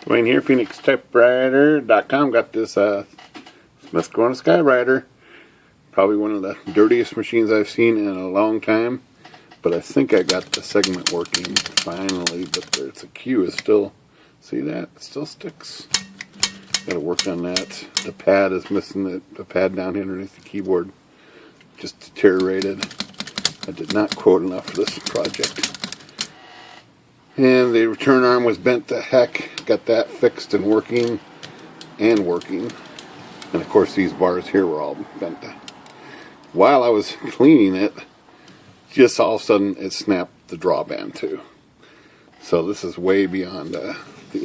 Dwayne here, PhoenixTypewriter.com. Got this Smith Corona Skyriter. Probably one of the dirtiest machines I've seen in a long time. But I think I got the segment working finally. But the cue is still, see that? It still sticks. Got to work on that. The pad is missing, the pad down here underneath the keyboard. Just deteriorated. I did not quote enough for this project. And the return arm was bent to heck. Got that fixed and working. And of course these bars here were all bent. While I was cleaning it, just all of a sudden it snapped the drawband too. So this is way beyond the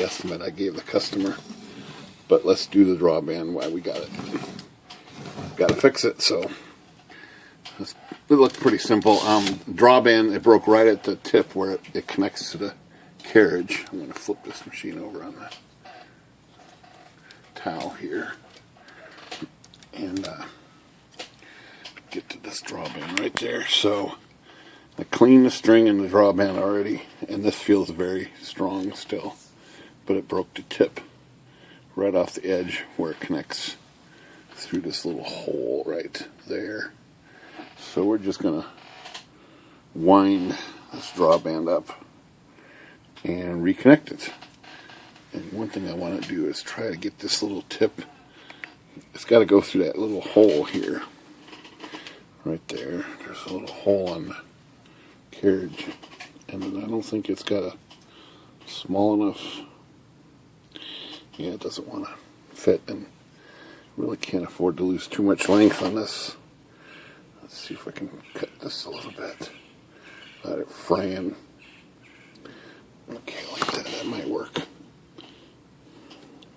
estimate I gave the customer. But let's do the drawband while we got it. Got to fix it, so it looked pretty simple. Drawband, it broke right at the tip where it connects to the carriage. I'm going to flip this machine over on the towel here and get to this drawband right there. So I cleaned the string and the drawband already, and this feels very strong still, but it broke the tip right off the edge where it connects through this little hole right there. So we're just going to wind this drawband up and reconnect it. And one thing I want to do is try to get this little tip. It's got to go through that little hole here. Right there. There's a little hole on the carriage. And then I don't think it's got a small enough. Yeah, it doesn't want to fit, and really can't afford to lose too much length on this. Let's see if I can cut this a little bit without it fraying. Okay, like that. That might work.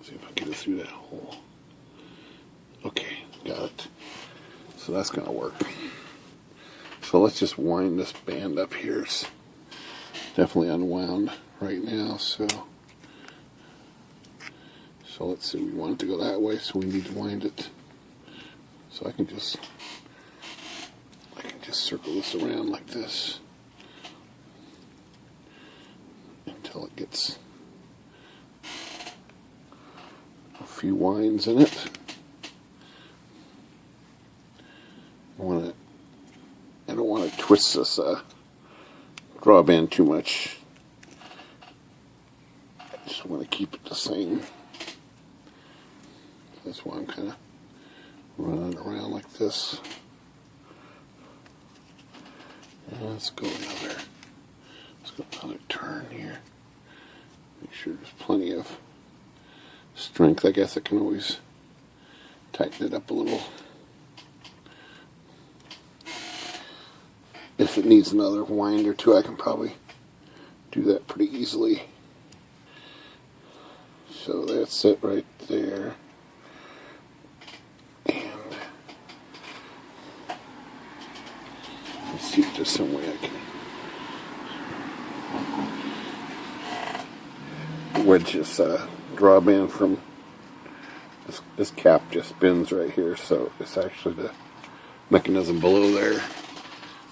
See if I can get it through that hole. Okay, got it. So that's going to work. So let's just wind this band up here. It's definitely unwound right now, so let's see, we want it to go that way, so we need to wind it. So I can just circle this around like this until it gets a few winds in it. I don't want to twist this drawband too much. I just want to keep it the same. That's why I'm kind of running around like this. And let's go another turn here. Make sure there's plenty of strength. I guess I can always tighten it up a little. If it needs another wind or two, I can probably do that pretty easily. So that's it right there. Let's see if there's some way I can wedge this drawband from this cap just spins right here, so it's actually the mechanism below there.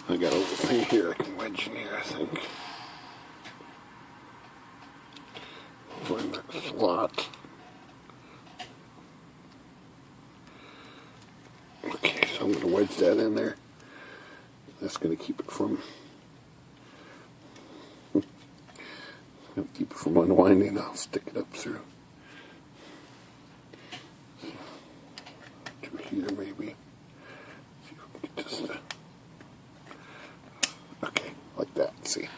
I got a little thing here I can wedge in here, I think. Find that slot. Okay, so I'm going to wedge that in there. That's going to keep it from unwinding. I'll stick it up through to here maybe. See if we can get this okay, like that. See,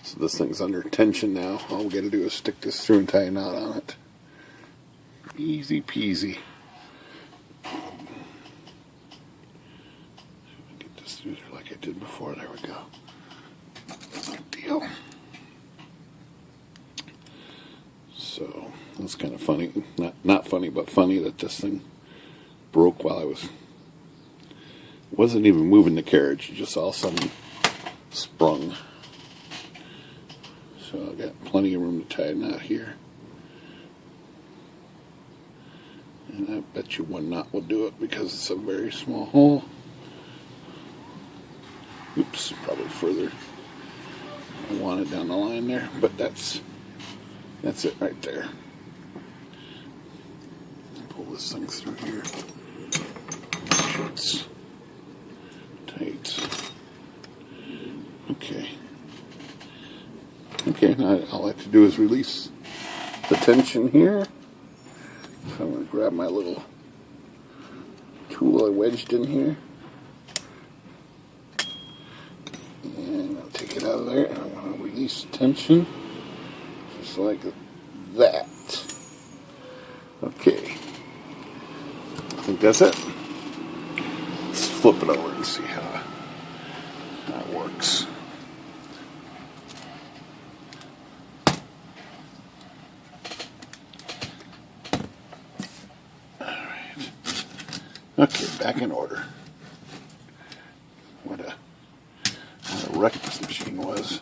so this thing's under tension now. All we got to do is stick this through and tie a knot on it. Easy peasy. Like I did before. There we go. Good deal. So that's kind of funny. Not funny, but funny that this thing broke while I wasn't even moving the carriage. It just all of a sudden sprung. So I got plenty of room to tie a knot here. And I bet you one knot will do it because it's a very small hole. Oops, probably further. I want it down the line there, but that's it right there. this thing through here. Make sure it's tight. Okay. Okay, now all I have to do is release the tension here. So I'm going to grab my little tool I wedged in here. And I'll take it out of there and I'm going to release the tension. Just like that. Okay. I think that's it. Let's flip it over and see how that works. Alright. Okay, back in order. What a wreck this machine was.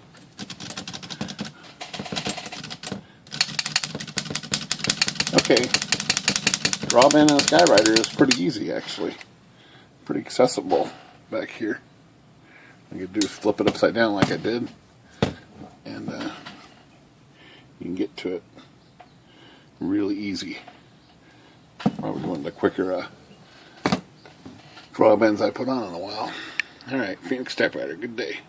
Okay, drawband on the Skyriter is pretty easy actually. Pretty accessible back here. All you can do is flip it upside down like I did, and you can get to it really easy. Probably one of the quicker drawbands I put on in a while. Alright, Phoenix Typewriter, good day.